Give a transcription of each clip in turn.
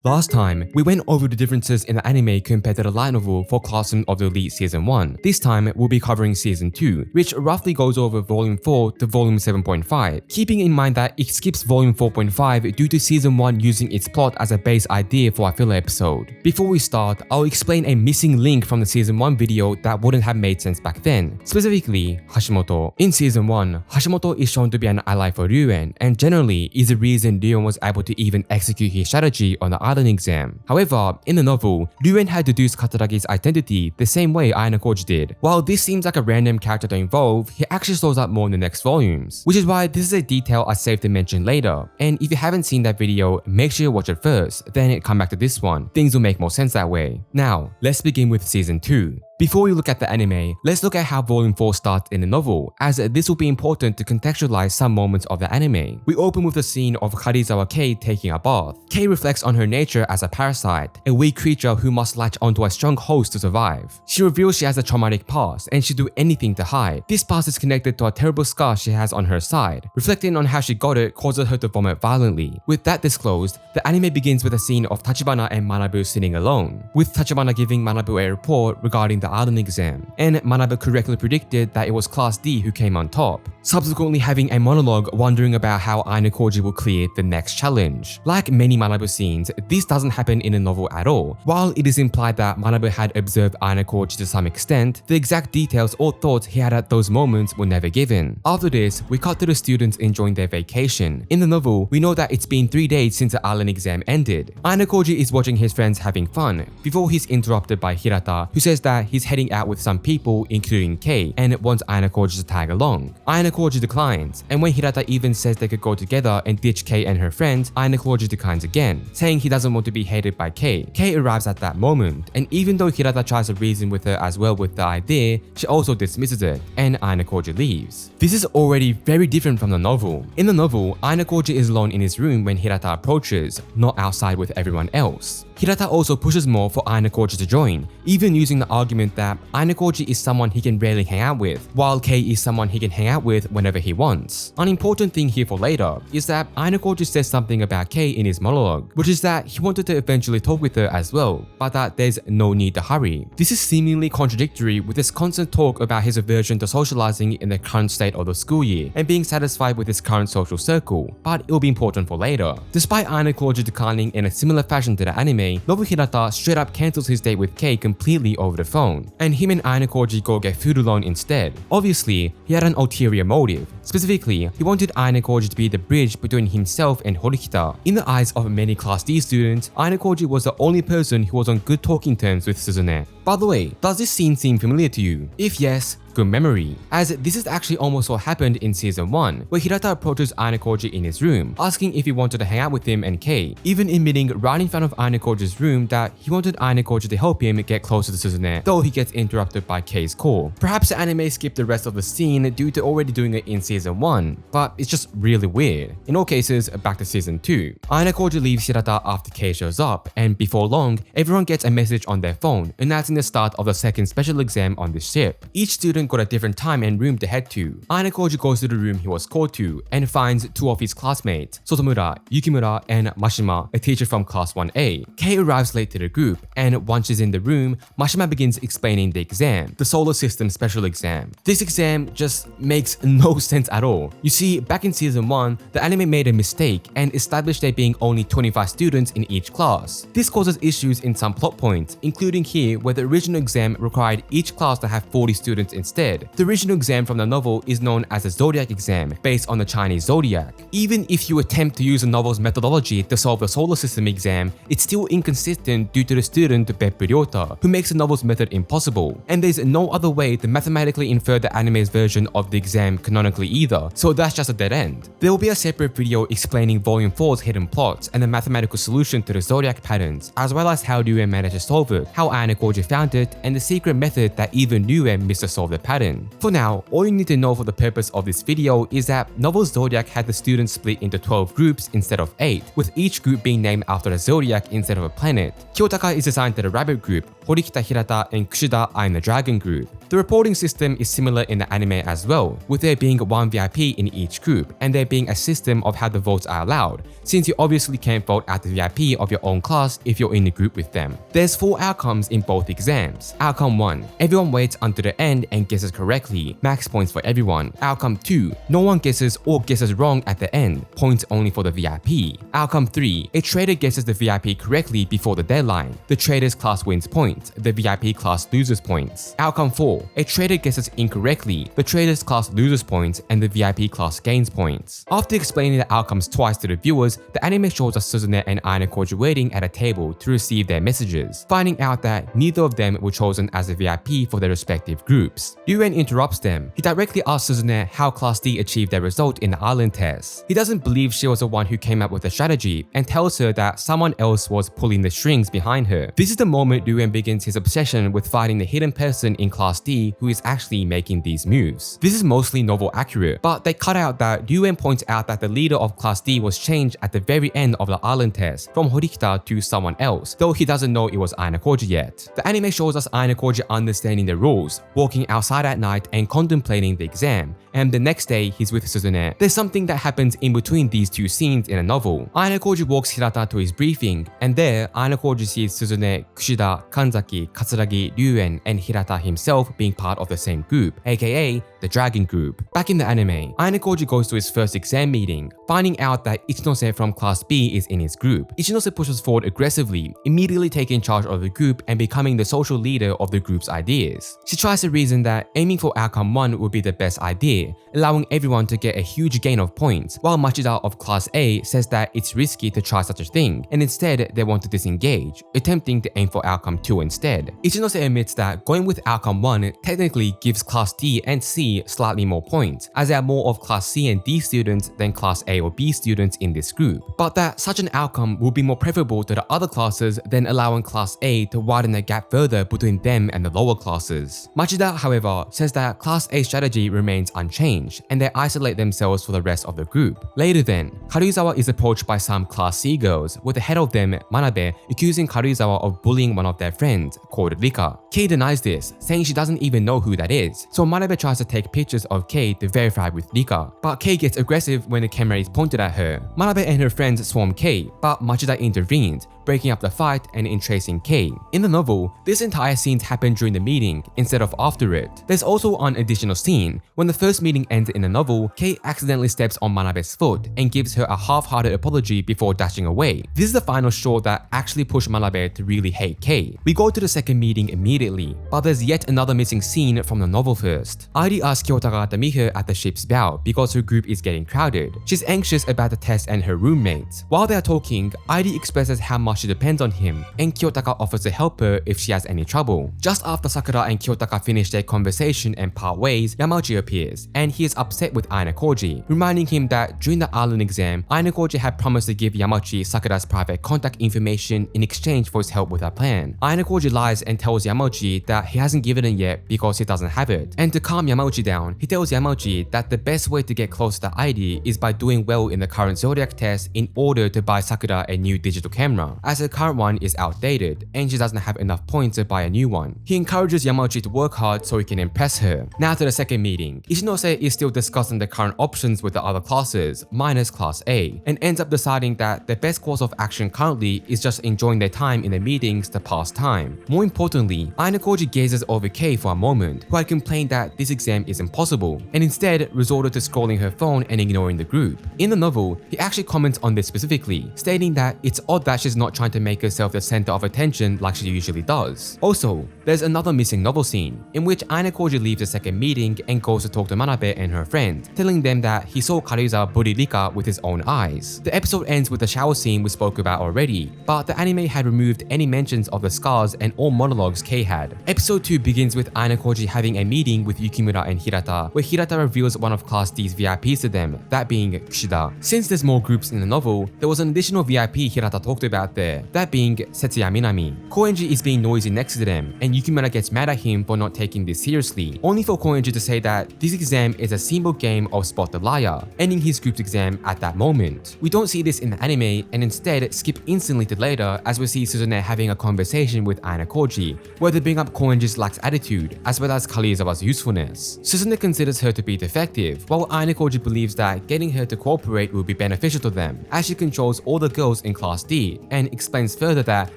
Last time, we went over the differences in the anime compared to the light novel for Classroom of the Elite Season 1. This time, we'll be covering Season 2, which roughly goes over Volume 4 to Volume 7.5, keeping in mind that it skips Volume 4.5 due to Season 1 using its plot as a base idea for a filler episode. Before we start, I'll explain a missing link from the Season 1 video that wouldn't have made sense back then, specifically Hashimoto. In Season 1, Hashimoto is shown to be an ally for Ryuuen, and generally is the reason Ryuuen was able to even execute his strategy on the island exam. However, in the novel, Ryuuen had deduced Kataragi's identity the same way Ayanokoji did. While this seems like a random character to involve, he actually shows up more in the next volumes, which is why this is a detail I saved to mention later. And if you haven't seen that video, make sure you watch it first, then come back to this one. Things will make more sense that way. Now, let's begin with Season 2. Before we look at the anime, let's look at how Volume 4 starts in the novel, as this will be important to contextualize some moments of the anime. We open with the scene of Karuizawa Kei taking a bath. Kei reflects on her nature as a parasite, a weak creature who must latch onto a strong host to survive. She reveals she has a traumatic past and she'd do anything to hide. This past is connected to a terrible scar she has on her side. Reflecting on how she got it causes her to vomit violently. With that disclosed, the anime begins with a scene of Tachibana and Manabu sitting alone, with Tachibana giving Manabu a report regarding the island exam, and Manabu correctly predicted that it was Class D who came on top, subsequently having a monologue wondering about how Ayanokoji will clear the next challenge. Like many Manabu scenes, this doesn't happen in the novel at all. While it is implied that Manabu had observed Ayanokoji to some extent, the exact details or thoughts he had at those moments were never given. After this, we cut to the students enjoying their vacation. In the novel, we know that it's been 3 days since the island exam ended. Ayanokoji is watching his friends having fun, before he's interrupted by Hirata, who says that he's heading out with some people, including Kei, and wants Ayanokoji to tag along. Ayanokoji declines, and when Hirata even says they could go together and ditch Kei and her friends, Ayanokoji declines again, saying he doesn't want to be hated by Kei. Kei arrives at that moment, and even though Hirata tries to reason with her as well with the idea, she also dismisses it, and Ayanokoji leaves. This is already very different from the novel. In the novel, Ayanokoji is alone in his room when Hirata approaches, not outside with everyone else. Hirata also pushes more for Ayanokoji to join, even using the argument that Ayanokoji is someone he can rarely hang out with, while Kei is someone he can hang out with whenever he wants. An important thing here for later is that Ayanokoji says something about Kei in his monologue, which is that he wanted to eventually talk with her as well, but that there's no need to hurry. This is seemingly contradictory with his constant talk about his aversion to socializing in the current state of the school year and being satisfied with his current social circle, but it will be important for later. Despite Ayanokoji declining in a similar fashion to the anime, Nobu Hirata straight up cancels his date with Kei completely over the phone, and him and Ayanokoji go get food alone instead. Obviously, he had an ulterior motive. Specifically, he wanted Ayanokoji to be the bridge between himself and Horikita. In the eyes of many Class D students, Ayanokoji was the only person who was on good talking terms with Suzune. By the way, does this scene seem familiar to you? If yes, good memory, as this is actually almost what happened in Season 1, where Hirata approaches Ayanokoji in his room, asking if he wanted to hang out with him and Kei, even admitting right in front of Ayanokoji's room that he wanted Ayanokoji to help him get closer to Suzune, though he gets interrupted by Kei's call. Perhaps the anime skipped the rest of the scene due to already doing it in Season 1, but it's just really weird. In all cases, back to Season 2. Ayanokoji leaves Hirata after Kei shows up, and before long, everyone gets a message on their phone announcing the start of the second special exam on the ship. Each student got a different time and room to head to. Ayanokoji goes to the room he was called to and finds 2 of his classmates, Sotomura, Yukimura, and Mashima, a teacher from Class 1A. Kei arrives late to the group, and once she's in the room, Mashima begins explaining the exam, the solar system special exam. This exam just makes no sense at all. You see, back in Season 1, the anime made a mistake and established there being only 25 students in each class. This causes issues in some plot points, including here where the original exam required each class to have 40 students instead. The original exam from the novel is known as the Zodiac exam, based on the Chinese zodiac. Even if you attempt to use the novel's methodology to solve the solar system exam, it's still inconsistent due to the student Beppu Ryota, who makes the novel's method impossible. And there's no other way to mathematically infer the anime's version of the exam canonically either, so that's just a dead end. There will be a separate video explaining Volume 4's hidden plots and the mathematical solution to the zodiac patterns, as well as how Ryuuen managed to solve it, how Ayanokoji found it, and the secret method that even Ryuuen missed to solve the pattern. For now, all you need to know for the purpose of this video is that novel Zodiac had the students split into 12 groups instead of 8, with each group being named after a zodiac instead of a planet. Kiyotaka is assigned to the rabbit group, Horikita, Hirata, and Kushida are in the dragon group. The reporting system is similar in the anime as well, with there being one VIP in each group and there being a system of how the votes are allowed, since you obviously can't vote out the VIP of your own class if you're in the group with them. There's 4 outcomes in both exams. Outcome 1, everyone waits until the end and guesses correctly, max points for everyone. Outcome 2, no one guesses or guesses wrong at the end, points only for the VIP. Outcome 3, a trader guesses the VIP correctly before the deadline. The trader's class wins points, the VIP class loses points. Outcome 4, a trader guesses incorrectly, the trader's class loses points and the VIP class gains points. After explaining the outcomes twice to the viewers, the anime shows us Suzune and Ayanokoji waiting at a table to receive their messages, finding out that neither of them were chosen as a VIP for their respective groups. Ryuuen interrupts them. He directly asks Suzune how Class D achieved their result in the island test. He doesn't believe she was the one who came up with the strategy and tells her that someone else was pulling the strings behind her. This is the moment Ryuuen begins his obsession with finding the hidden person in Class D who is actually making these moves. This is mostly novel accurate, but they cut out that Ryuuen points out that the leader of Class D was changed at the very end of the island test from Horikita to someone else, though he doesn't know it was Ayanokoji yet. The anime shows us Ayanokoji understanding the rules, walking outside at night and contemplating the exam, and the next day he's with Suzune. There's something that happens in between these two scenes in a novel. Ayanokoji walks Hirata to his briefing, and there Ayanokoji sees Suzune, Kushida, Kanzaki, Katsuragi, Ryuuen, and Hirata himself being part of the same group, aka the Dragon Group. Back in the anime, Ayanokoji goes to his first exam meeting, finding out that Ichinose from Class B is in his group. Ichinose pushes forward aggressively, immediately taking charge of the group and becoming the social leader of the group's ideas. She tries to reason that aiming for outcome 1 would be the best idea, allowing everyone to get a huge gain of points, while Machida of Class A says that it's risky to try such a thing, and instead they want to disengage, attempting to aim for outcome 2 instead. Ichinose admits that going with outcome 1 technically gives Class D and C slightly more points, as there are more of Class C and D students than Class A or B students in this group, but that such an outcome will be more preferable to the other classes than allowing Class A to widen the gap further between them and the lower classes. Machida, however, says that Class A strategy remains unchanged, and they isolate themselves for the rest of the group. Later then, Karuizawa is approached by some Class C girls, with the head of them, Manabe, accusing Karuizawa of bullying one of their friends, called Rika. Kei denies this, saying she doesn't even know who that is, so Manabe tries to take pictures of Kei to verify with Rika, but Kei gets aggressive when the camera is pointed at her. Manabe and her friends swarm Kei, but Machida intervenes, breaking up the fight and entracing Kei. In the novel, this entire scene happened during the meeting instead of after it. There's also an additional scene. When the first meeting ends in the novel, Kei accidentally steps on Manabe's foot and gives her a half-hearted apology before dashing away. This is the final straw that actually pushed Manabe to really hate Kei. We go to the second meeting immediately, but there's yet another missing scene from the novel first. Airi asks Kiyotaka to meet her at the ship's bow because her group is getting crowded. She's anxious about the test and her roommates. While they are talking, Airi expresses how much she depends on him, and Kiyotaka offers to help her if she has any trouble. Just after Sakura and Kiyotaka finish their conversation and part ways, Yamauchi appears, and he is upset with Ayanokoji, reminding him that during the island exam, Ayanokoji had promised to give Yamauchi Sakura's private contact information in exchange for his help with her plan. Ayanokoji lies and tells Yamauchi that he hasn't given it yet because he doesn't have it, and to calm Yamauchi down, he tells Yamauchi that the best way to get close to the ID is by doing well in the current Zodiac test in order to buy Sakura a new digital camera, as her current one is outdated and she doesn't have enough points to buy a new one. He encourages Yamauchi to work hard so he can impress her. Now to the second meeting. Ichinose is still discussing the current options with the other classes, minus Class A, and ends up deciding that the best course of action currently is just enjoying their time in the meetings to pass time. More importantly, Ayanokoji gazes over Kei for a moment, who had complained that this exam is impossible, and instead resorted to scrolling her phone and ignoring the group. In the novel, he actually comments on this specifically, stating that it's odd that she's not trying to make herself the center of attention like she usually does. Also, there's another missing novel scene, in which Ayanokoji leaves the second meeting and goes to talk to Manabe and her friend, telling them that he saw Karuizawa bully Rika with his own eyes. The episode ends with the shower scene we spoke about already, but the anime had removed any mentions of the scars and all monologues Kei had. Episode 2 begins with Ayanokoji having a meeting with Yukimura and Hirata, where Hirata reveals one of Class D's VIPs to them, that being Kushida. Since there's more groups in the novel, there was an additional VIP Hirata talked about there, that being Setsuya Minami. Koenji is being noisy next to them, and Yukimura gets mad at him for not taking this seriously, only for Koenji to say that this exam is a simple game of spot the liar, ending his group's exam at that moment. We don't see this in the anime, and instead skip instantly to later as we see Suzune having a conversation with Ayanokoji, where they bring up Koenji's lax attitude as well as Karuizawa's usefulness. Suzune considers her to be defective, while Ayanokoji believes that getting her to cooperate will be beneficial to them, as she controls all the girls in Class D, and explains further that,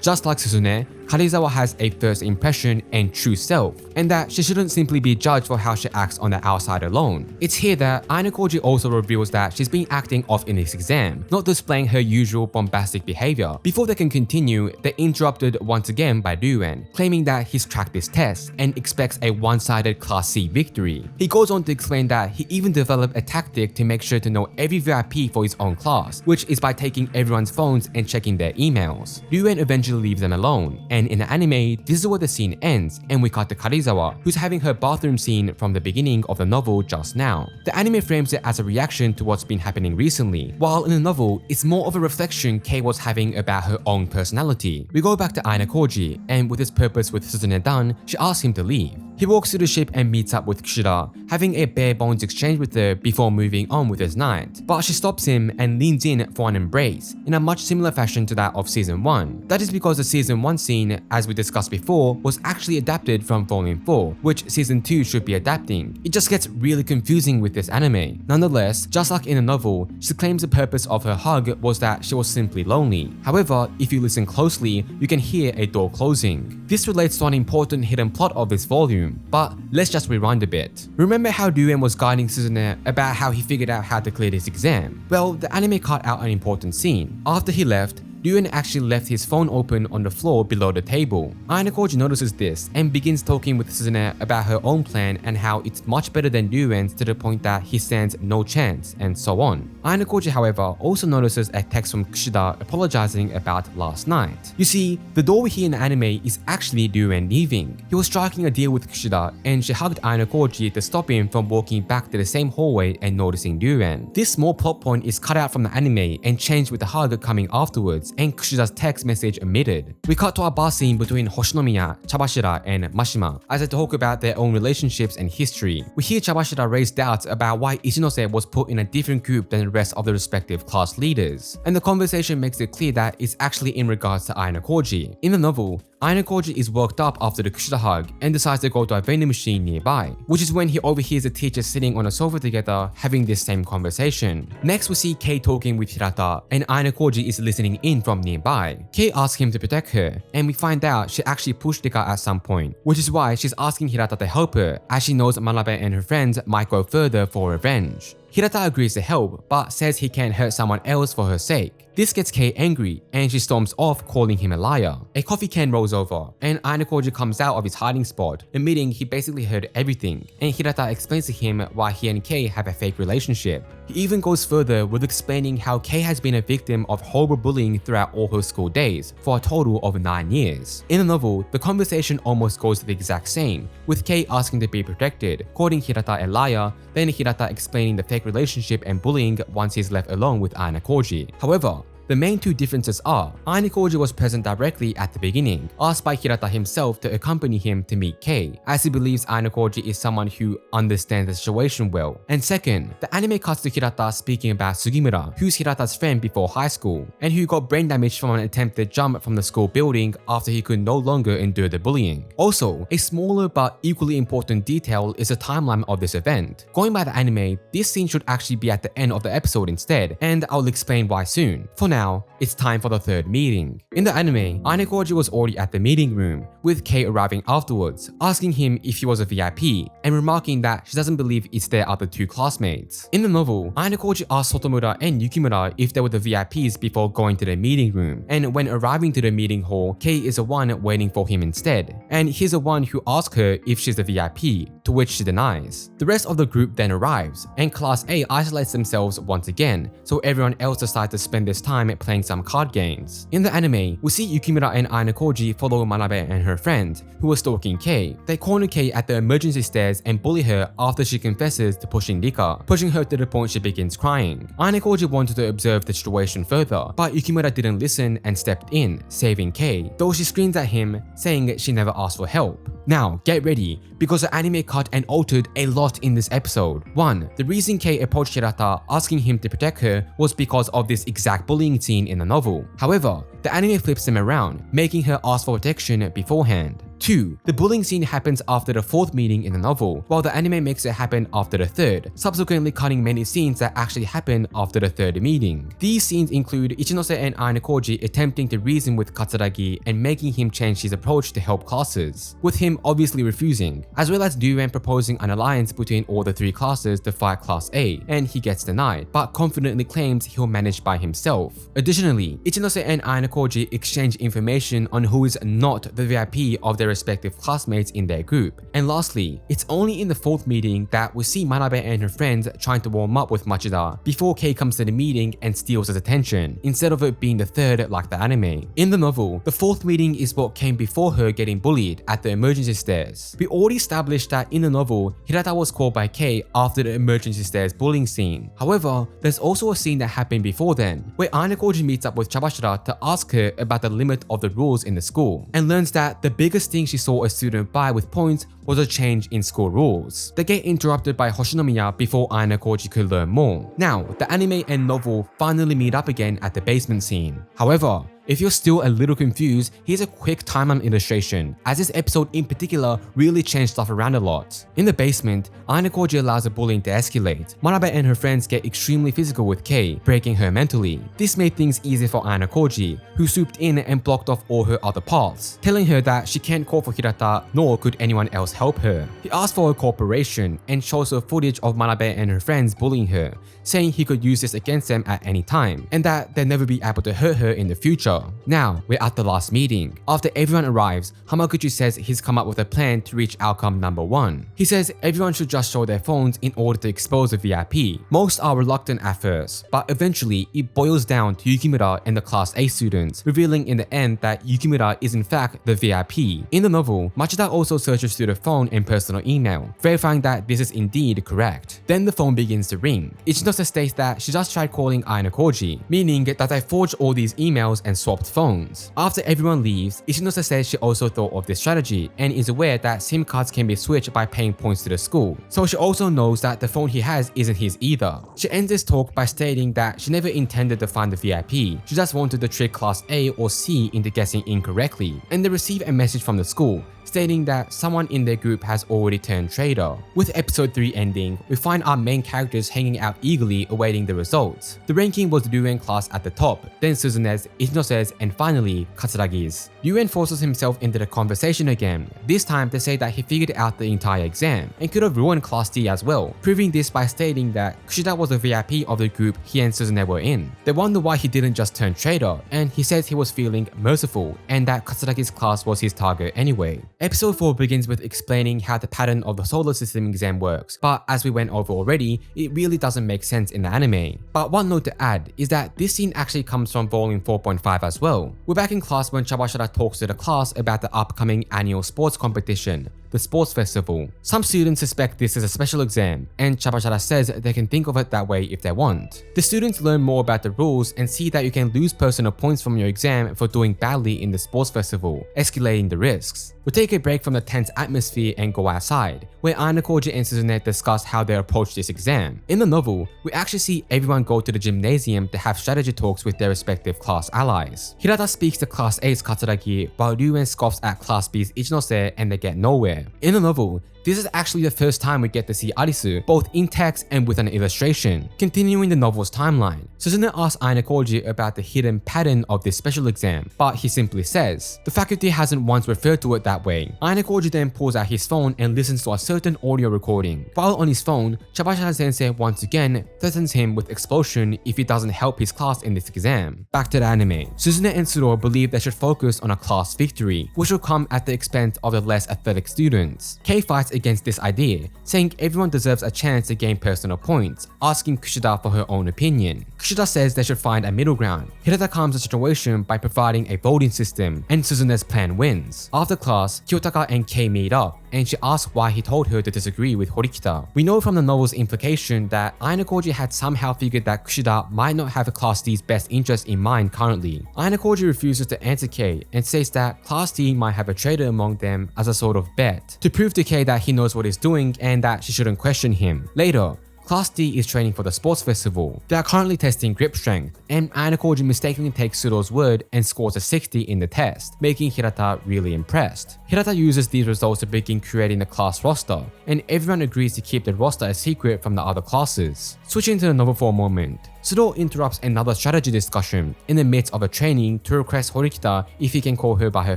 just like Suzune, Karuizawa has a first impression and true self, and that she shouldn't simply be judged for how she acts on the outside alone. It's here that Ayanokoji also reveals that she's been acting off in this exam, not displaying her usual bombastic behavior. Before they can continue, they're interrupted once again by Ryuuen, claiming that he's cracked this test and expects a one-sided Class C victory. He goes on to explain that he even developed a tactic to make sure to know every VIP for his own class, which is by taking everyone's phones and checking their emails. Ryuuen eventually leaves them alone, and in the anime, this is where the scene ends, and we cut to Karuizawa, who's having her bathroom scene from the beginning of the novel just now. The anime frames it as a reaction to what's been happening recently, while in the novel, it's more of a reflection Kei was having about her own personality. We go back to Ayanokoji, and with his purpose with Suzune done, she asks him to leave. He walks to the ship and meets up with Kushida, having a bare bones exchange with her before moving on with his night. But she stops him and leans in for an embrace, in a much similar fashion to that of Season 1. That is because the Season 1 scene, as we discussed before, was actually adapted from Volume 4, which Season 2 should be adapting. It just gets really confusing with this anime. Nonetheless, just like in the novel, she claims the purpose of her hug was that she was simply lonely. However, if you listen closely, you can hear a door closing. This relates to an important hidden plot of this volume, but let's just rewind a bit. Remember how Ryuuen was guiding Suzune about how he figured out how to clear this exam? Well, the anime cut out an important scene. After he left, Ryuuen actually left his phone open on the floor below the table. Ayanokoji notices this and begins talking with Suzune about her own plan and how it's much better than Ryuen's to the point that he stands no chance, and so on. Ayanokoji, however, also notices a text from Kushida apologizing about last night. You see, the door we hear in the anime is actually Ryuuen leaving. He was striking a deal with Kushida, and she hugged Ayanokoji to stop him from walking back to the same hallway and noticing Ryuuen. This small plot point is cut out from the anime and changed with the hug coming afterwards, and Kushida's text message omitted. We cut to a bar scene between Hoshinomiya, Chabashira, and Mashima as they talk about their own relationships and history. We hear Chabashira raise doubts about why Ichinose was put in a different group than the rest of the respective class leaders, and the conversation makes it clear that it's actually in regards to Ayanokoji. In the novel, Ayanokoji is worked up after the Kushida hug and decides to go to a vending machine nearby, which is when he overhears the teachers sitting on a sofa together having this same conversation. Next, we see Kei talking with Hirata, and Ayanokoji is listening in from nearby. Kei asks him to protect her, and we find out she actually pushed Rika at some point, which is why she's asking Hirata to help her, as she knows Manabe and her friends might go further for revenge. Hirata agrees to help, but says he can't hurt someone else for her sake. This gets Kei angry, and she storms off, calling him a liar. A coffee can rolls over, and Ayanokoji comes out of his hiding spot, admitting he basically heard everything, and Hirata explains to him why he and Kei have a fake relationship. He even goes further with explaining how Kei has been a victim of horrible bullying throughout all her school days, for a total of 9 years. In the novel, the conversation almost goes the exact same, with Kei asking to be protected, calling Hirata a liar, then Hirata explaining the fake relationship and bullying once he's left alone with Ayanokoji. However, the main two differences are, Ayanokoji was present directly at the beginning, asked by Hirata himself to accompany him to meet Kei, as he believes Ayanokoji is someone who understands the situation well. And second, the anime cuts to Hirata speaking about Sugimura, who's Hirata's friend before high school, and who got brain damage from an attempted jump from the school building after he could no longer endure the bullying. Also, a smaller but equally important detail is the timeline of this event. Going by the anime, this scene should actually be at the end of the episode instead, and I'll explain why soon. For now, it's time for the third meeting. In the anime, Ayanokoji was already at the meeting room, with Kei arriving afterwards, asking him if he was a VIP, and remarking that she doesn't believe it's their other two classmates. In the novel, Ayanokoji asked Sotomura and Yukimura if they were the VIPs before going to the meeting room, and when arriving to the meeting hall, Kei is the one waiting for him instead, and he's the one who asks her if she's the VIP, to which she denies. The rest of the group then arrives, and Class A isolates themselves once again, so everyone else decides to spend this time time playing some card games. In the anime, we see Yukimura and Ayanokoji follow Manabe and her friend, who are stalking Kei. They corner Kei at the emergency stairs and bully her after she confesses to pushing Rika, pushing her to the point she begins crying. Ayanokoji wanted to observe the situation further, but Yukimura didn't listen and stepped in, saving Kei, though she screams at him, saying she never asked for help. Now, get ready, because the anime cut and altered a lot in this episode. 1. The reason Kei approached Hirata asking him to protect her was because of this exact bullying scene in the novel. However, the anime flips them around, making her ask for protection beforehand. 2. The bullying scene happens after the 4th meeting in the novel, while the anime makes it happen after the 3rd, subsequently cutting many scenes that actually happen after the 3rd meeting. These scenes include Ichinose and Ayanokoji attempting to reason with Katsuragi and making him change his approach to help classes, with him obviously refusing, as well as Ryuuen proposing an alliance between all the 3 classes to fight Class A, and he gets denied, but confidently claims he'll manage by himself. Additionally, Ichinose and Ayanokoji exchange information on who is not the VIP of their respective classmates in their group. And lastly, it's only in the 4th meeting that we see Manabe and her friends trying to warm up with Machida before Kei comes to the meeting and steals his attention, instead of it being the 3rd like the anime. In the novel, the 4th meeting is what came before her getting bullied at the emergency stairs. We already established that in the novel, Hirata was called by Kei after the emergency stairs bullying scene. However, there's also a scene that happened before then, where Ayanokoji meets up with Chabashira to ask her about the limit of the rules in the school, and learns that the biggest thing she saw a student buy with points was a change in school rules. They get interrupted by Hoshinomiya before Ayanokoji could learn more. Now, the anime and novel finally meet up again at the basement scene. However, if you're still a little confused, here's a quick timeline illustration, as this episode in particular really changed stuff around a lot. In the basement, Ayanokoji allows the bullying to escalate. Manabe and her friends get extremely physical with Kei, breaking her mentally. This made things easier for Ayanokoji, who swooped in and blocked off all her other paths, telling her that she can't call for Hirata, nor could anyone else help her. He asked for her cooperation and shows her footage of Manabe and her friends bullying her, saying he could use this against them at any time, and that they'll never be able to hurt her in the future. Now, we're at the last meeting. After everyone arrives, Hamaguchi says he's come up with a plan to reach outcome number 1. He says everyone should just show their phones in order to expose the VIP. Most are reluctant at first, but eventually it boils down to Yukimura and the Class A students, revealing in the end that Yukimura is in fact the VIP. In the novel, Machida also searches through the phone and personal email, verifying that this is indeed correct. Then the phone begins to ring. Ichinose states that she just tried calling Ayanokoji, meaning that they forged all these emails and swapped phones. After everyone leaves, Ichinose says she also thought of this strategy and is aware that SIM cards can be switched by paying points to the school, so she also knows that the phone he has isn't his either. She ends this talk by stating that she never intended to find the VIP, she just wanted to trick Class A or C into guessing incorrectly, and they receive a message from the school stating that someone in their group has already turned traitor. With episode 3 ending, we find our main characters hanging out eagerly awaiting the results. The ranking was Ryuuen class at the top, then Suzune's, Ichinose's, and finally Katsuragi's. Ryuuen forces himself into the conversation again, this time to say that he figured out the entire exam and could have ruined Class D as well, proving this by stating that Kushida was a VIP of the group he and Suzune were in. They wonder why he didn't just turn traitor, and he says he was feeling merciful and that Katsuragi's class was his target anyway. Episode 4 begins with explaining how the pattern of the solar system exam works, but as we went over already, it really doesn't make sense in the anime. But one note to add is that this scene actually comes from volume 4.5 as well. We're back in class when Chabashira talks to the class about the upcoming annual sports competition, the sports festival. Some students suspect this is a special exam, and Chabashira says they can think of it that way if they want. The students learn more about the rules and see that you can lose personal points from your exam for doing badly in the sports festival, escalating the risks. We take a break from the tense atmosphere and go outside, where Ayanokoji and Suzune discuss how they approach this exam. In the novel, we actually see everyone go to the gymnasium to have strategy talks with their respective class allies. Hirata speaks to Class A's Katsuragi, while Ryuuen scoffs at Class B's Ichinose and they get nowhere. In the novel, this is actually the first time we get to see Arisu, both in text and with an illustration. Continuing the novel's timeline, Suzune asks Ayanokoji about the hidden pattern of this special exam, but he simply says, the faculty hasn't once referred to it that way. Ayanokoji then pulls out his phone and listens to a certain audio recording. While on his phone, Chabashira sensei once again threatens him with expulsion if he doesn't help his class in this exam. Back to the anime, Suzune and Suro believe they should focus on a class victory, which will come at the expense of the less athletic students. students. Kei fights against this idea, saying everyone deserves a chance to gain personal points, asking Kushida for her own opinion. Kushida says they should find a middle ground. Hirata calms the situation by providing a voting system, and Suzune's plan wins. After class, Kiyotaka and Kei meet up, and she asks why he told her to disagree with Horikita. We know from the novel's implication that Ayanokoji had somehow figured that Kushida might not have Class D's best interest in mind currently. Ayanokoji refuses to answer Kei and says that Class D might have a traitor among them as a sort of bet, to prove to Kei that he knows what he's doing and that she shouldn't question him. Later, Class D is training for the sports festival. They are currently testing grip strength, and Ayanokoji mistakenly takes Sudo's word and scores a 60 in the test, making Hirata really impressed. Hirata uses these results to begin creating the class roster, and everyone agrees to keep the roster a secret from the other classes. Switching to the novel for a moment, Syougo interrupts another strategy discussion in the midst of a training to request Horikita if he can call her by her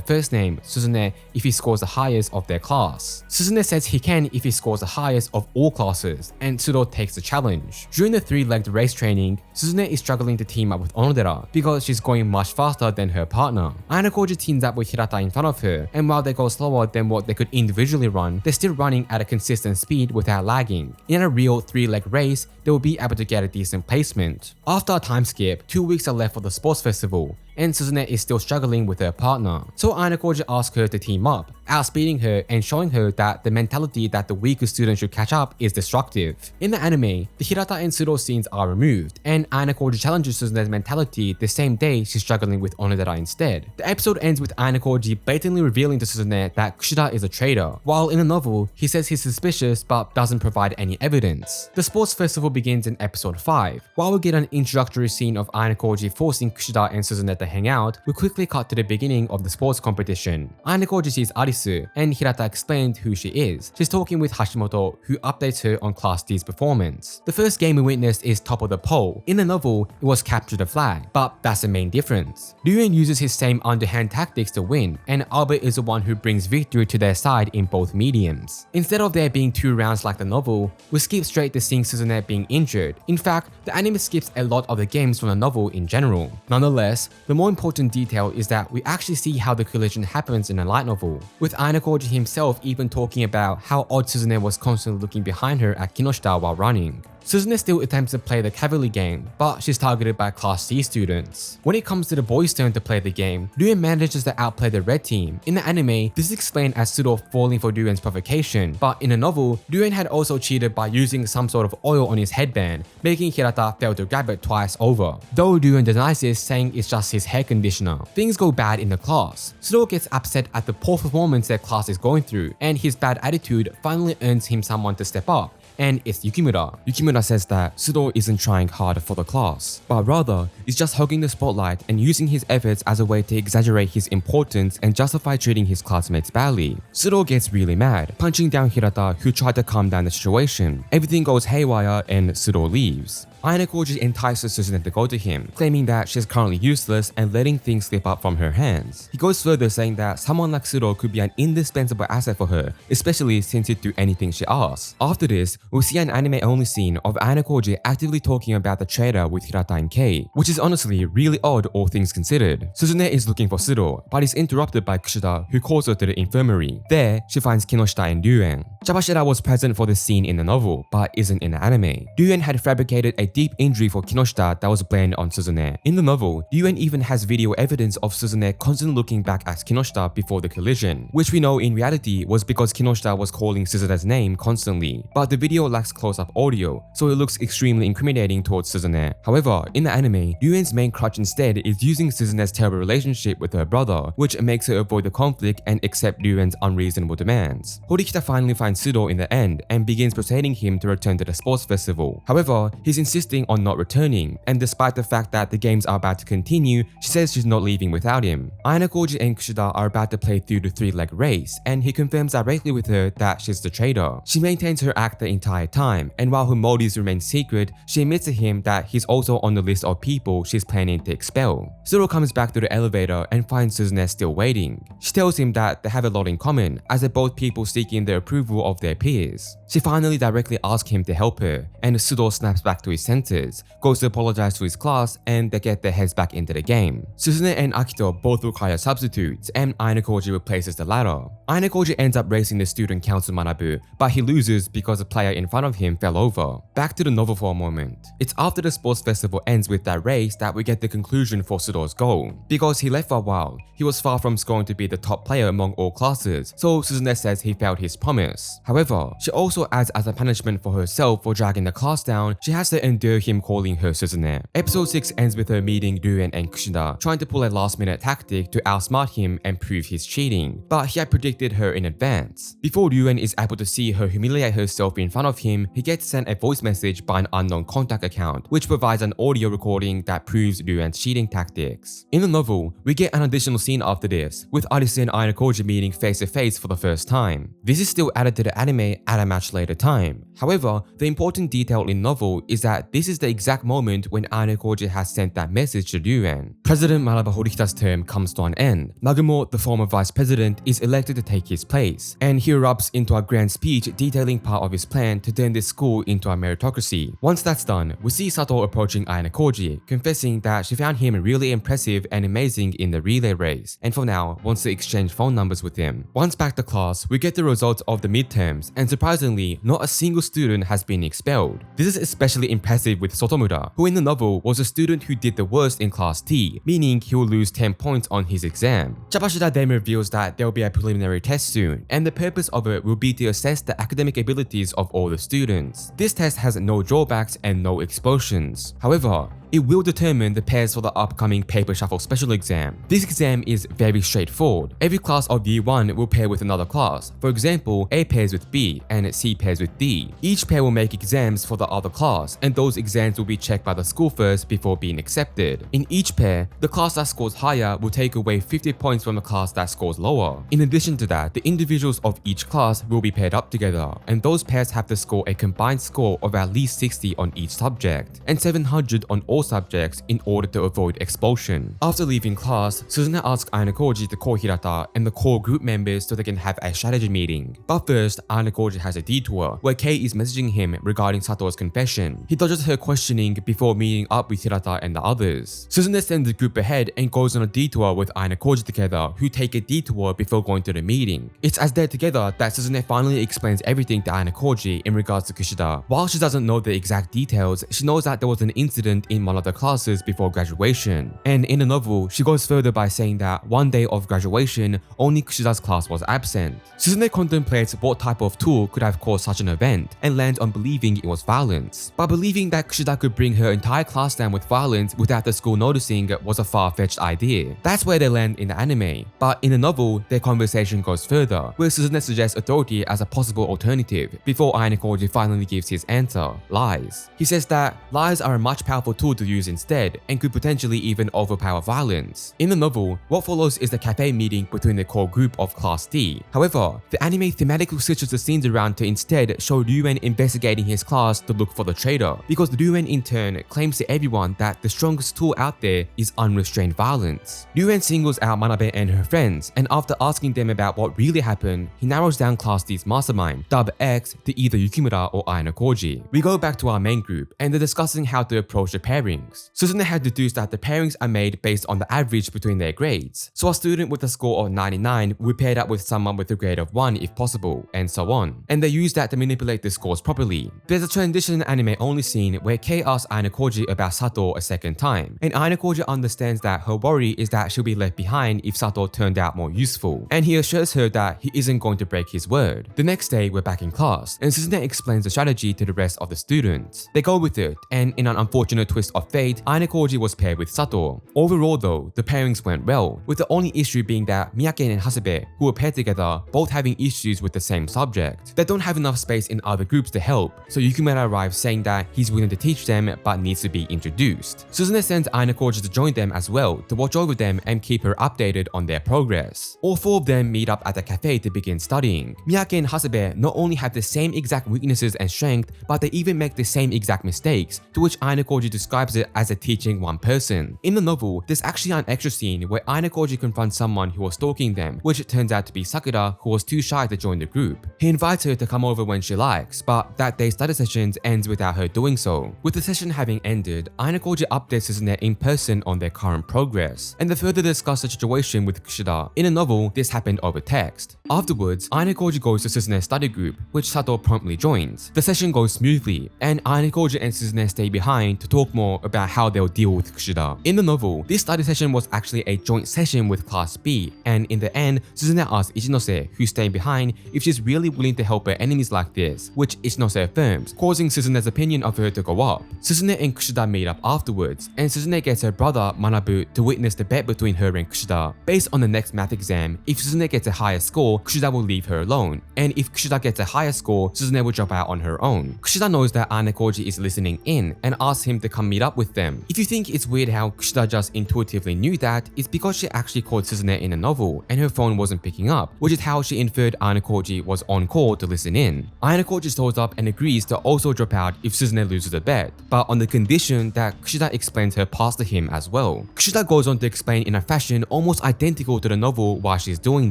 first name, Suzune, if he scores the highest of their class. Suzune says he can if he scores the highest of all classes, and Syougo takes the challenge. During the three-legged race training, Suzune is struggling to team up with Onodera because she's going much faster than her partner. Ayanokoji teams up with Hirata in front of her, and while they go slower than what they could individually run, they're still running at a consistent speed without lagging. In a real three-leg race, they will be able to get a decent placement. After a time skip, 2 weeks are left for the sports festival, and Suzune is still struggling with her partner. So Ayanokoji asks her to team up, outspeeding her and showing her that the mentality that the weaker student should catch up is destructive. In the anime, the Hirata and Syougo scenes are removed, and Ayanokoji challenges Suzune's mentality the same day she's struggling with Onodera instead. The episode ends with Ayanokoji blatantly revealing to Suzune that Kushida is a traitor, while in the novel, he says he's suspicious but doesn't provide any evidence. The sports festival begins in episode 5. While we get an introductory scene of Ayanokoji forcing Kushida and Suzune to hang out, we quickly cut to the beginning of the sports competition. Ayanokoji sees Arisu, and Hirata explained who she is. She's talking with Hashimoto, who updates her on Class D's performance. The first game we witnessed is top of the pole. In the novel, it was capture the flag, but that's the main difference. Ryuuen uses his same underhand tactics to win, and Albert is the one who brings victory to their side in both mediums. Instead of there being 2 rounds like the novel, we skip straight to seeing Suzune being injured. In fact, the anime skips a lot of the games from the novel in general. Nonetheless, the more important detail is that we actually see how the collision happens in a light novel, with Ayanokoji himself even talking about how odd Suzune was constantly looking behind her at Kinoshita while running. Suzune still attempts to play the cavalry game, but she's targeted by Class C students. When it comes to the boys' turn to play the game, Ryuuen manages to outplay the red team. In the anime, this is explained as Syougo falling for Ryuen's provocation, but in the novel, Ryuuen had also cheated by using some sort of oil on his headband, making Hirata fail to grab it twice over. Though Ryuuen denies this, saying it's just his hair conditioner. Things go bad in the class. Syougo gets upset at the poor performance their class is going through, and his bad attitude finally earns him someone to step up, and it's Yukimura. Yukimura says that Syougo isn't trying harder for the class, but rather is just hogging the spotlight and using his efforts as a way to exaggerate his importance and justify treating his classmates badly. Syougo gets really mad, punching down Hirata, who tried to calm down the situation. Everything goes haywire and Syougo leaves. Ayanokoji entices Suzune to go to him, claiming that she's currently useless and letting things slip up from her hands. He goes further, saying that someone like Syougo could be an indispensable asset for her, especially since he'd do anything she asks. After this, we'll see an anime-only scene of Ayanokoji actively talking about the traitor with Hirata and Kei, which is honestly really odd all things considered. Suzune is looking for Syougo, but is interrupted by Kushida, who calls her to the infirmary. There, she finds Kinoshita and Ryuuen. Chabashira was present for the scene in the novel, but isn't in the anime. Ryuuen had fabricated a deep injury for Kinoshita that was blamed on Suzune. In the novel, Ryuuen even has video evidence of Suzune constantly looking back at Kinoshita before the collision, which we know in reality was because Kinoshita was calling Suzune's name constantly. But the video lacks close-up audio, so it looks extremely incriminating towards Suzune. However, in the anime, Ryuen's main crutch instead is using Suzune's terrible relationship with her brother, which makes her avoid the conflict and accept Ryuen's unreasonable demands. Horikita finally finds Syougo in the end and begins persuading him to return to the sports festival. However, he's insisting on not returning, and despite the fact that the games are about to continue, she says she's not leaving without him. Ayanokoji and Kushida are about to play through the 3-leg race, and he confirms directly with her that she's the traitor. She maintains her act the entire time, and while her motives remain secret, she admits to him that he's also on the list of people she's planning to expel. Syougo comes back to the elevator and finds Suzune still waiting. She tells him that they have a lot in common, as they're both people seeking the approval of their peers. She finally directly asks him to help her, and Syougo snaps back to his centers, goes to apologize to his class, and they get their heads back into the game. Suzune and Akito both require substitutes, and Ayanokoji replaces the latter. Ayanokoji ends up racing the student council Manabu, but he loses because the player in front of him fell over. Back to the novel for a moment. It's after the sports festival ends with that race that we get the conclusion for Sudo's goal. Because he left for a while, he was far from scoring to be the top player among all classes, so Suzune says he failed his promise. However, she also adds as a punishment for herself for dragging the class down, she has to endure him calling her Suzune. Episode 6 ends with her meeting Ryuuen and Kushida, trying to pull a last-minute tactic to outsmart him and prove his cheating, but he had predicted her in advance. Before Ryuuen is able to see her humiliate herself in front of him, he gets sent a voice message by an unknown contact account, which provides an audio recording that proves Ryuen's cheating tactics. In the novel, we get an additional scene after this, with Arisu and Ayanokoji meeting face-to-face for the first time. This is still added to the anime at a much later time. However, the important detail in novel is that this is the exact moment when Ayanokoji has sent that message to Ryuuen. President Manabu Horikita's term comes to an end. Nagumo, the former vice president, is elected to take his place, and he erupts into a grand speech detailing part of his plan to turn this school into a meritocracy. Once that's done, we see Sato approaching Ayanokoji, confessing that she found him really impressive and amazing in the relay race, and for now wants to exchange phone numbers with him. Once back to class, we get the results of the midterms, and surprisingly, not a single student has been expelled. This is especially impressive with Sotomura, who in the novel was a student who did the worst in class T, meaning he will lose 10 points on his exam. Chapashida then reveals that there will be a preliminary test soon, and the purpose of it will be to assess the academic abilities of all the students. This test has no drawbacks and no expulsions. However, it will determine the pairs for the upcoming paper shuffle special exam. This exam is very straightforward. Every class of year 1 will pair with another class. For example, A pairs with B and C pairs with D. Each pair will make exams for the other class, and those exams will be checked by the school first before being accepted. In each pair, the class that scores higher will take away 50 points from the class that scores lower. In addition to that, the individuals of each class will be paired up together, and those pairs have to score a combined score of at least 60 on each subject, and 700 on all subjects in order to avoid expulsion. After leaving class, Suzune asks Ayanokoji to call Hirata and the core group members so they can have a strategy meeting. But first, Ayanokoji has a detour where Kei is messaging him regarding Sato's confession. He dodges her questioning before meeting up with Hirata and the others. Suzune sends the group ahead and goes on a detour with Ayanokoji together, who take a detour before going to the meeting. It's as they're together that Suzune finally explains everything to Ayanokoji in regards to Kushida. While she doesn't know the exact details, she knows that there was an incident in one of the classes before graduation. And in the novel, she goes further by saying that one day of graduation, only Kushida's class was absent. Suzune contemplates what type of tool could have caused such an event and lands on believing it was violence. But believing that Kushida could bring her entire class down with violence without the school noticing was a far-fetched idea. That's where they land in the anime. But in the novel, their conversation goes further, where Suzune suggests authority as a possible alternative before Ayanokoji finally gives his answer: lies. He says that lies are a much powerful tool to use instead and could potentially even overpower violence. In the novel, what follows is the cafe meeting between the core group of Class D. However, the anime thematically switches the scenes around to instead show Ryuuen investigating his class to look for the traitor, because Ryuuen in turn claims to everyone that the strongest tool out there is unrestrained violence. Ryuuen singles out Manabe and her friends, and after asking them about what really happened, he narrows down Class D's mastermind, Dub X, to either Yukimura or Ayanokoji. We go back to our main group, and they're discussing how to approach the pairings. Suzune had deduced that the pairings are made based on the average between their grades. So a student with a score of 99 will be paired up with someone with a grade of 1 if possible, and so on. And they use that to manipulate the scores properly. There's a transition anime only scene where Kei asks Ayanokoji about Sato a second time, and Ayanokoji understands that her worry is that she'll be left behind if Sato turned out more useful, and he assures her that he isn't going to break his word. The next day, we're back in class, and Suzune explains the strategy to the rest of the students. They go with it, and in an unfortunate twist of fate, Ayanokoji was paired with Sato. Overall though, the pairings went well, with the only issue being that Miyake and Hasebe, who were paired together, both having issues with the same subject. They don't have enough space in other groups to help, so Yukimura arrives saying that he's willing to teach them but needs to be introduced. Suzune sends Ayanokoji to join them as well to watch over them and keep her updated on their progress. All four of them meet up at the cafe to begin studying. Miyake and Hasebe not only have the same exact weaknesses and strength, but they even make the same exact mistakes, to which Ayanokoji describes describes it as a teaching one person. In the novel, there's actually an extra scene where Ayanokoji confronts someone who was stalking them, which it turns out to be Sakura, who was too shy to join the group. He invites her to come over when she likes, but that day's study session ends without her doing so. With the session having ended, Ayanokoji updates Suzune in person on their current progress, and they further discuss the situation with Kushida. In a novel, this happened over text. Afterwards, Ayanokoji goes to Suzune's study group, which Sato promptly joins. The session goes smoothly, and Ayanokoji and Suzune stay behind to talk more about how they'll deal with Kushida. In the novel, this study session was actually a joint session with Class B, and in the end, Suzune asks Ichinose, who's staying behind, if she's really willing to help her enemies like this, which Ichinose affirms, causing Suzune's opinion of her to go up. Suzune and Kushida meet up afterwards, and Suzune gets her brother Manabu to witness the bet between her and Kushida. Based on the next math exam, if Suzune gets a higher score, Kushida will leave her alone, and if Kushida gets a higher score, Suzune will drop out on her own. Kushida knows that Ayanokoji is listening in and asks him to come meet up with them. If you think it's weird how Kushida just intuitively knew that, it's because she actually called Suzune in a novel and her phone wasn't picking up, which is how she inferred Ayanokoji was on call to listen in. Ayanokoji shows up and agrees to also drop out if Suzune loses the bet, but on the condition that Kushida explains her past to him as well. Kushida goes on to explain in a fashion almost identical to the novel why she's doing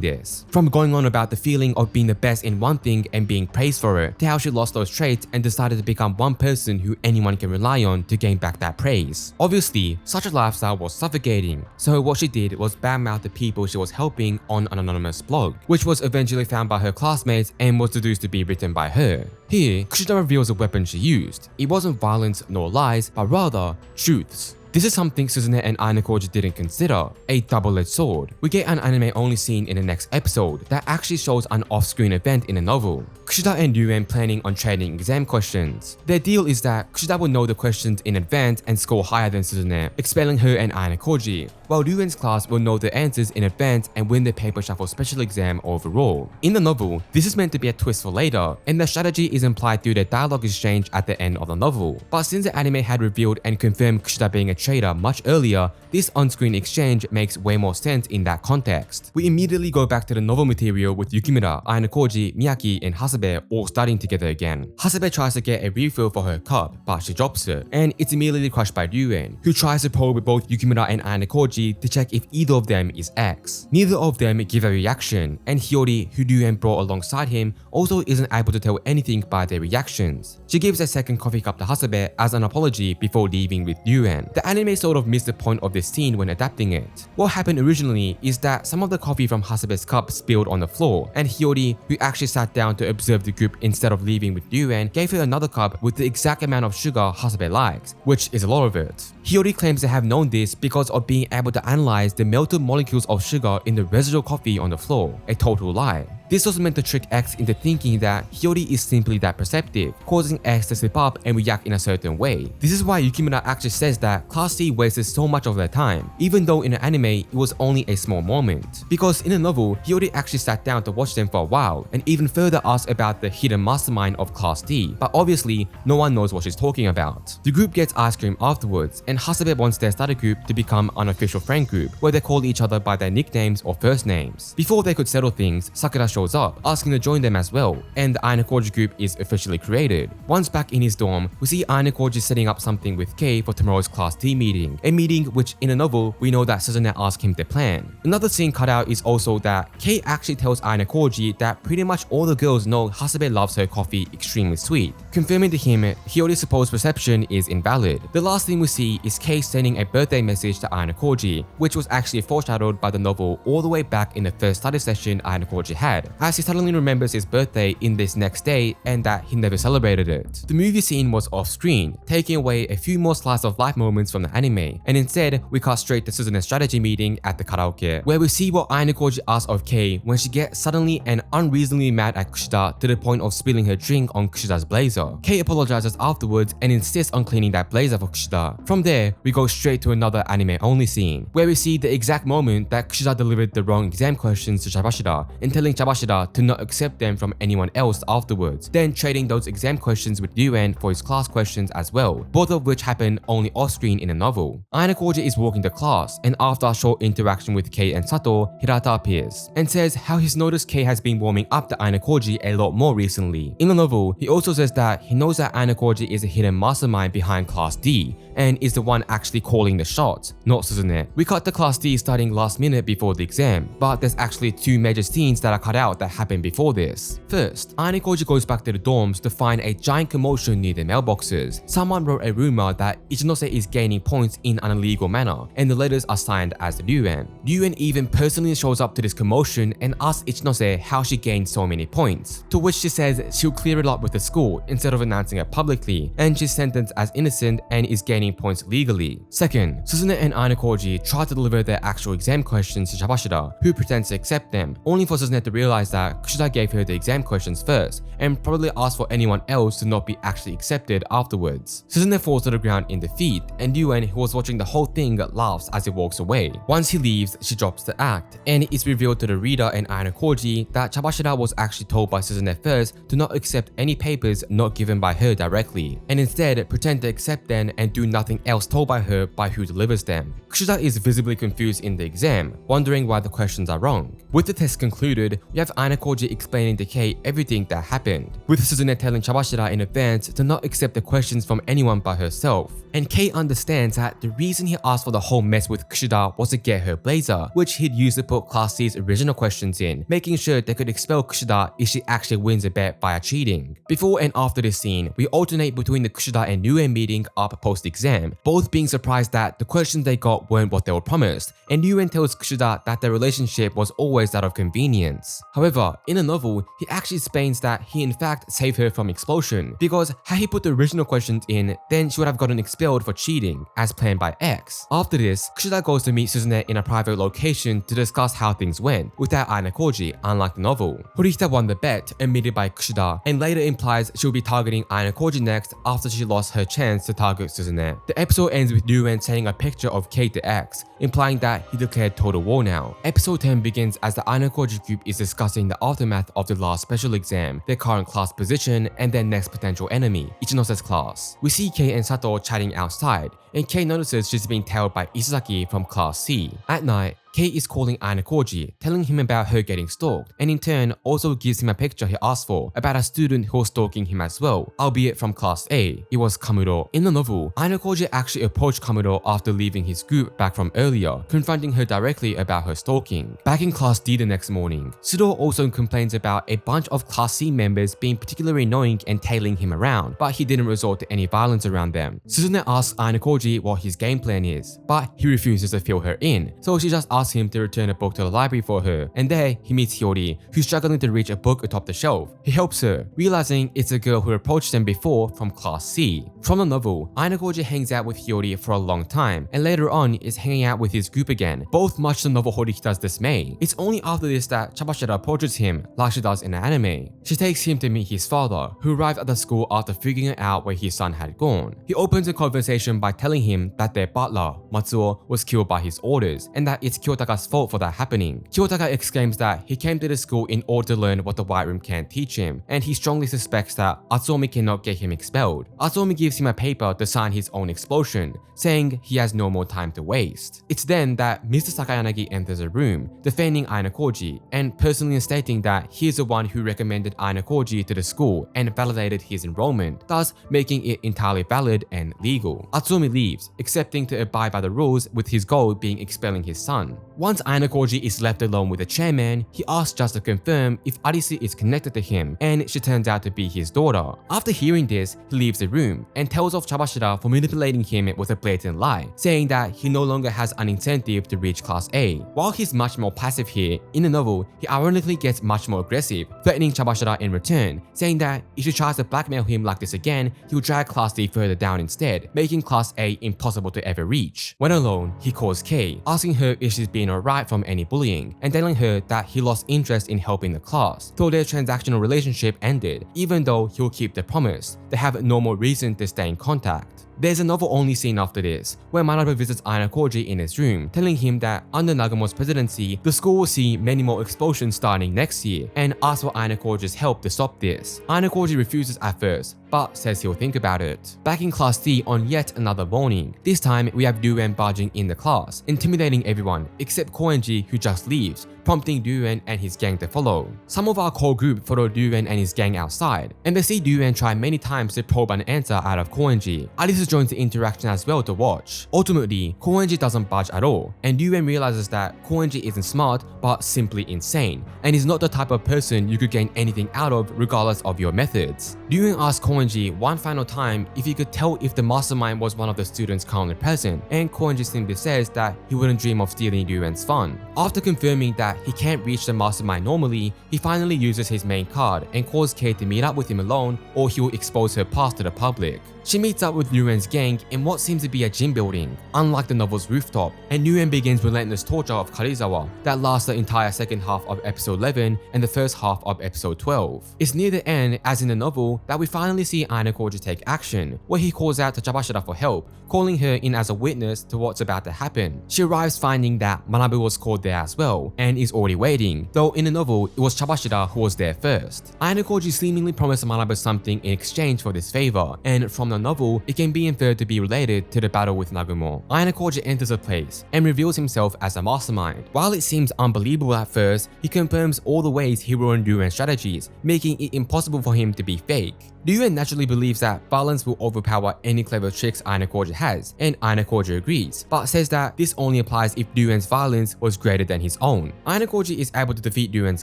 this. From going on about the feeling of being the best in one thing and being praised for it, to how she lost those traits and decided to become one person who anyone can rely on to gain back that praise. Obviously, such a lifestyle was suffocating, so what she did was badmouth the people she was helping on an anonymous blog, which was eventually found by her classmates and was deduced to be written by her. Here, Kushida reveals the weapon she used. It wasn't violence nor lies, but rather truths. This is something Suzune and Ayanokoji didn't consider, a double-edged sword. We get an anime-only scene in the next episode that actually shows an off-screen event in the novel. Kushida and Ryuuen planning on trading exam questions. Their deal is that Kushida will know the questions in advance and score higher than Suzune, expelling her and Ayanokoji, while Ryuen's class will know the answers in advance and win the paper shuffle special exam overall. In the novel, this is meant to be a twist for later, and the strategy is implied through the dialogue exchange at the end of the novel. But since the anime had revealed and confirmed Kushida being a traitor much earlier, this on-screen exchange makes way more sense in that context. We immediately go back to the novel material with Yukimura, Ayanokoji, Miyaki, and Hasebe all studying together again. Hasebe tries to get a refill for her cup, but she drops it, and it's immediately crushed by Ryuuen, who tries to probe with both Yukimura and Ayanokoji to check if either of them is X. Neither of them give a reaction, and Hiyori, who Ryuuen brought alongside him, also isn't able to tell anything by their reactions. She gives a second coffee cup to Hasebe as an apology before leaving with Ryuuen. The anime sort of missed the point of this scene when adapting it. What happened originally is that some of the coffee from Hasebe's cup spilled on the floor, and Hiyori, who actually sat down to observe the group instead of leaving with Ryuuen, gave her another cup with the exact amount of sugar Hasebe likes, which is a lot of it. Hiyori claims to have known this because of being able to analyze the melted molecules of sugar in the residual coffee on the floor, a total lie. This was meant to trick X into thinking that Hiyori is simply that perceptive, causing X to slip up and react in a certain way. This is why Yukimura actually says that Class C wasted so much of their time, even though in the anime it was only a small moment. Because in the novel, Hiyori actually sat down to watch them for a while and even further asked about the hidden mastermind of Class D, but obviously no one knows what she's talking about. The group gets ice cream afterwards, and Hasebe wants their study group to become an official friend group where they call each other by their nicknames or first names. Before they could settle things, Sakura shows up, asking to join them as well, and the Ayanokoji group is officially created. Once back in his dorm, we see Ayanokoji setting up something with Kei for tomorrow's Class D meeting, a meeting which in a novel we know that Suzune asked him to plan. Another scene cut out is also that Kei actually tells Ayanokoji that pretty much all the girls know Hasebe loves her coffee extremely sweet, confirming to him Hiyori's supposed perception is invalid. The last thing we see is Kei sending a birthday message to Ayanokoji, which was actually foreshadowed by the novel all the way back in the first study session Ayanokoji had, as he suddenly remembers his birthday in this next day and that he never celebrated it. The movie scene was off-screen, taking away a few more slice of life moments from the anime, and instead we cut straight to Suzune's strategy meeting at the karaoke, where we see what Ayanokoji asks of Kei when she gets suddenly and unreasonably mad at Kushida to the point of spilling her drink on Kushida's blazer. Kei apologizes afterwards and insists on cleaning that blazer for Kushida. From there, we go straight to another anime-only scene, where we see the exact moment that Kushida delivered the wrong exam questions to Chabashida and telling Chabashida Chabashida to not accept them from anyone else afterwards, then trading those exam questions with Ryuuen for his class questions as well, both of which happen only off-screen in the novel. Ayanokoji is walking to class, and after a short interaction with Kei and Sato, Hirata appears and says how he's noticed Kei has been warming up to Ayanokoji a lot more recently. In the novel, he also says that he knows that Ayanokoji is a hidden mastermind behind Class D and is the one actually calling the shots, not Suzune. We cut to Class D starting last minute before the exam, but there's actually two major scenes that are cut out that happened before this. First, Ayanokoji goes back to the dorms to find a giant commotion near the mailboxes. Someone wrote a rumor that Ichinose is gaining points in an illegal manner, and the letters are signed as Ryuuen. Ryuuen even personally shows up to this commotion and asks Ichinose how she gained so many points, to which she says she'll clear it up with the school instead of announcing it publicly, and she's sentenced as innocent and is gaining points legally. Second, Suzune and Ayanokoji try to deliver their actual exam questions to Chabashida, who pretends to accept them, only for Suzune to realize that Kushida gave her the exam questions first, and probably asked for anyone else to not be actually accepted afterwards. Suzune falls to the ground in defeat, and Ryuuen, who was watching the whole thing, laughs as he walks away. Once he leaves, she drops the act, and it's revealed to the reader and Ayanokoji that Chabashida was actually told by Suzune first to not accept any papers not given by her directly, and instead pretend to accept them and do nothing else told by her by who delivers them. Kushida is visibly confused in the exam, wondering why the questions are wrong. With the test concluded, we have Ayanokoji explaining to Kei everything that happened, with Suzune telling Chabashida in advance to not accept the questions from anyone but herself. And Kei understands that the reason he asked for the whole mess with Kushida was to get her blazer, which he'd used to put Class C's original questions in, making sure they could expel Kushida if she actually wins a bet by cheating. Before and after this scene, we alternate between the Kushida and Ryuuen meeting up post-exam, both being surprised that the questions they got weren't what they were promised, and Ryuuen tells Kushida that their relationship was always that of convenience. However, in the novel, he actually explains that he in fact saved her from expulsion, because had he put the original questions in, then she would have gotten expelled for cheating, as planned by X. After this, Kushida goes to meet Suzune in a private location to discuss how things went, without Ayanokoji, unlike the novel. Horikita won the bet, admitted by Kushida, and later implies she'll be targeting Ayanokoji next after she lost her chance to target Suzune. The episode ends with Ryuuen sending a picture of Kei to X, implying that he declared total war now. Episode 10 begins as the Ayanokoji group is discussing the aftermath of the last special exam, their current class position, and their next potential enemy, Ichinose's class. We see Kei and Sato chatting outside, and Kei notices she's being tailed by Isazaki from Class C. At night, Kei is calling Ayanokoji, telling him about her getting stalked, and in turn also gives him a picture he asked for about a student who was stalking him as well, albeit from Class A. It was Kamuro. In the novel, Ayanokoji actually approached Kamuro after leaving his group back from earlier, confronting her directly about her stalking. Back in Class D the next morning, Sudo also complains about a bunch of Class C members being particularly annoying and tailing him around, but he didn't resort to any violence around them. Suzune asks Ayanokoji what his game plan is, but he refuses to fill her in, so she just asks him to return a book to the library for her, and there he meets Hiyori, who's struggling to reach a book atop the shelf. He helps her, realizing it's a girl who approached them before from Class C. From the novel, Ayanokoji hangs out with Hiyori for a long time, and later on is hanging out with his group again, both much to Manabu Horikita's dismay. It's only after this that Chabashida approaches him, like she does in the anime. She takes him to meet his father, who arrived at the school after figuring out where his son had gone. He opens the conversation by telling him that their butler, Matsuo, was killed by his orders, and that it's Kiyotaka's fault for that happening. Kiyotaka exclaims that he came to the school in order to learn what the White Room can teach him, and he strongly suspects that Atsuomi cannot get him expelled. Atsuomi gives him a paper to sign his own expulsion, saying he has no more time to waste. It's then that Mr. Sakayanagi enters the room, defending Ayanokoji, and personally stating that he is the one who recommended Ayanokoji to the school and validated his enrollment, thus making it entirely valid and legal. Atsuomi leaves, accepting to abide by the rules, with his goal being expelling his son. Once Ayanokoji is left alone with the chairman, he asks just to confirm if Arisu is connected to him, and she turns out to be his daughter. After hearing this, he leaves the room and tells off Chabashida for manipulating him with a blatant lie, saying that he no longer has an incentive to reach Class A. While he's much more passive here, in the novel, he ironically gets much more aggressive, threatening Chabashida in return, saying that if she tries to blackmail him like this again, he'll drag Class D further down instead, making Class A impossible to ever reach. When alone, he calls Kei, asking her if she's been alright from any bullying, and telling her that he lost interest in helping the class, so their transactional relationship ended, even though he'll keep the promise. They have no more reason to stay in contact. There's a novel-only scene after this, where Manabu visits Ayanokoji in his room, telling him that under Nagumo's presidency, the school will see many more explosions starting next year, and asks for Ayanokoji's help to stop this. Ayanokoji refuses at first, but says he'll think about it. Back in Class D on yet another morning, this time we have Ryuuen barging in the class, intimidating everyone except Koenji, who just leaves, prompting Ryuuen and his gang to follow. Some of our core group follow Ryuuen and his gang outside, and they see Ryuuen try many times to probe an answer out of Koenji. Arisu joins the interaction as well to watch. Ultimately, Koenji doesn't budge at all, and Ryuuen realizes that Koenji isn't smart but simply insane, and is not the type of person you could gain anything out of regardless of your methods. Ryuuen asks Koenji one final time if he could tell if the mastermind was one of the students currently present, and Koenji simply says that he wouldn't dream of stealing Ryuen's fun. After confirming that he can't reach the mastermind normally, he finally uses his main card and calls Kei to meet up with him alone or he will expose her past to the public. She meets up with Ryuen's gang in what seems to be a gym building, unlike the novel's rooftop, and Ryuuen begins relentless torture of Karuizawa that lasts the entire second half of episode 11 and the first half of episode 12. It's near the end, as in the novel, that we finally see Ayanokoji take action, where he calls out to Chabashira for help, calling her in as a witness to what's about to happen. She arrives finding that Manabu was called there as well, and is already waiting, though in the novel it was Chabashira who was there first. Ayanokoji seemingly promised Manabu something in exchange for this favor, and from the novel, it can be inferred to be related to the battle with Nagumo. Ayanokoji enters the place and reveals himself as a mastermind. While it seems unbelievable at first, he confirms all the ways he ruined Ryuen's strategies, making it impossible for him to be fake. Ryuuen naturally believes that violence will overpower any clever tricks Ayanokoji has, and Ayanokoji agrees, but says that this only applies if Ryuen's violence was greater than his own. Ayanokoji is able to defeat Ryuen's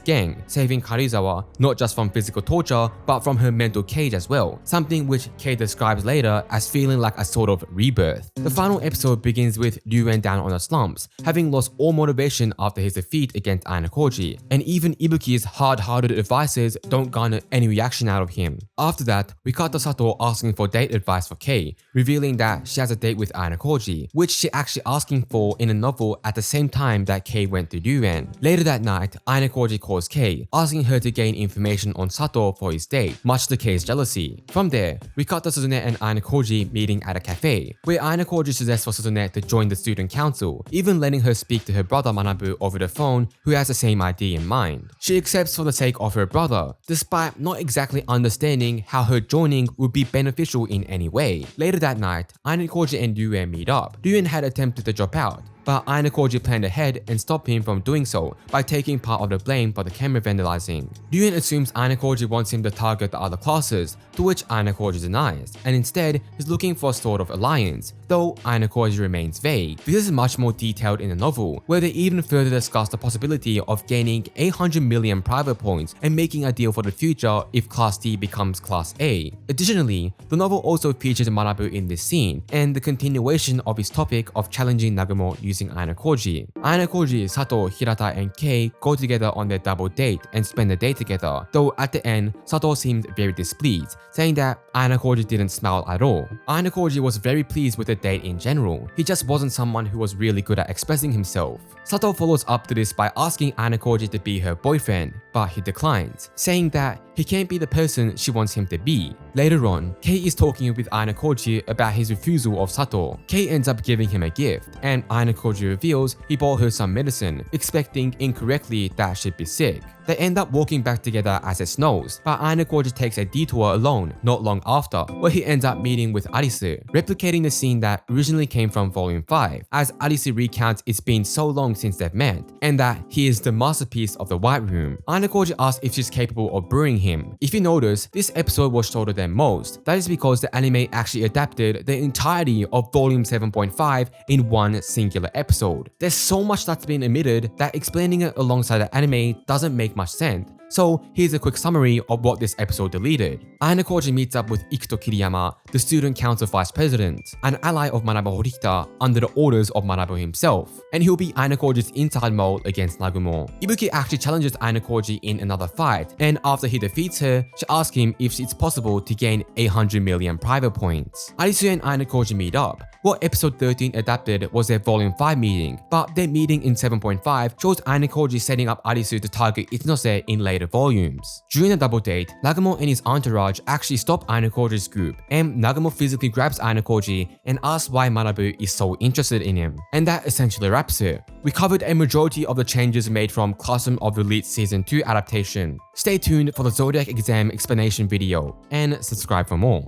gang, saving Karuizawa not just from physical torture, but from her mental cage as well, something which Kei describes later as feeling like a sort of rebirth. The final episode begins with Ryuuen down on the slumps, having lost all motivation after his defeat against Ayanokoji, and even Ibuki's hard-hearted advices don't garner any reaction out of him. After that, we cut to Sato asking for date advice for Kei, revealing that she has a date with Ayanokoji, which she actually asking for in a novel at the same time that Kei went to Ryuuen. Later that night, Ayanokoji calls Kei, asking her to gain information on Sato for his date, much to Kei's jealousy. From there, we cut to Suzune and Ayanokoji meeting at a cafe, where Ayanokoji suggests for Suzune to join the student council, even letting her speak to her brother Manabu over the phone, who has the same idea in mind. She accepts for the sake of her brother, despite not exactly understanding how her joining would be beneficial in any way. Later that night, Ayanokoji and Ryuuen meet up. Ryuuen had attempted to drop out, but Ayanokoji planned ahead and stopped him from doing so by taking part of the blame for the camera vandalizing. Ryuuen assumes Ayanokoji wants him to target the other classes, to which Ayanokoji denies, and instead is looking for a sort of alliance, though Ayanokoji remains vague. This is much more detailed in the novel, where they even further discuss the possibility of gaining 800 million private points and making a deal for the future if Class D becomes Class A. Additionally, the novel also features Manabu in this scene, and the continuation of his topic of challenging Nagumo using Ayanokoji. Ayanokoji, Sato, Hirata, and Kei go together on their double date and spend the day together, though at the end, Sato seemed very displeased, saying that Ayanokoji didn't smile at all. Ayanokoji was very pleased with the date in general, he just wasn't someone who was really good at expressing himself. Sato follows up to this by asking Ayanokoji to be her boyfriend, but he declines, saying that he can't be the person she wants him to be. Later on, Kei is talking with Ayanokoji about his refusal of Sato. Kei ends up giving him a gift, and Ayanokoji reveals he bought her some medicine, expecting incorrectly that she'd be sick. They end up walking back together as it snows, but Ayanokoji takes a detour alone not long after, where he ends up meeting with Arisu, replicating the scene that originally came from Volume 5, as Arisu recounts it's been so long since they've met, and that he is the masterpiece of the White Room. Ayanokoji asks if she's capable of brewing him. If you notice, this episode was shorter than most. That is because the anime actually adapted the entirety of Volume 7.5 in one singular episode. There's so much that's been omitted that explaining it alongside the anime doesn't make much sense. So here's a quick summary of what this episode deleted. Ayanokoji meets up with Ikuto Kiriyama, the student council vice president, an ally of Manabu Horikita under the orders of Manabu himself, and he'll be Ayanokoji's inside mole against Nagumo. Ibuki actually challenges Ayanokoji in another fight, and after he defeats her, she asks him if it's possible to gain 800 million private points. Arisu and Ayanokoji meet up. What episode 13 adapted was their volume 5 meeting, but their meeting in 7.5 shows Ayanokoji setting up Arisu to target Ichinose in later later volumes. During the double date, Nagumo and his entourage actually stop Ayanokoji's group, and Nagumo physically grabs Ayanokoji and asks why Manabu is so interested in him. And that essentially wraps it. We covered a majority of the changes made from Classroom of the Elite Season 2 adaptation. Stay tuned for the Zodiac exam explanation video, and subscribe for more.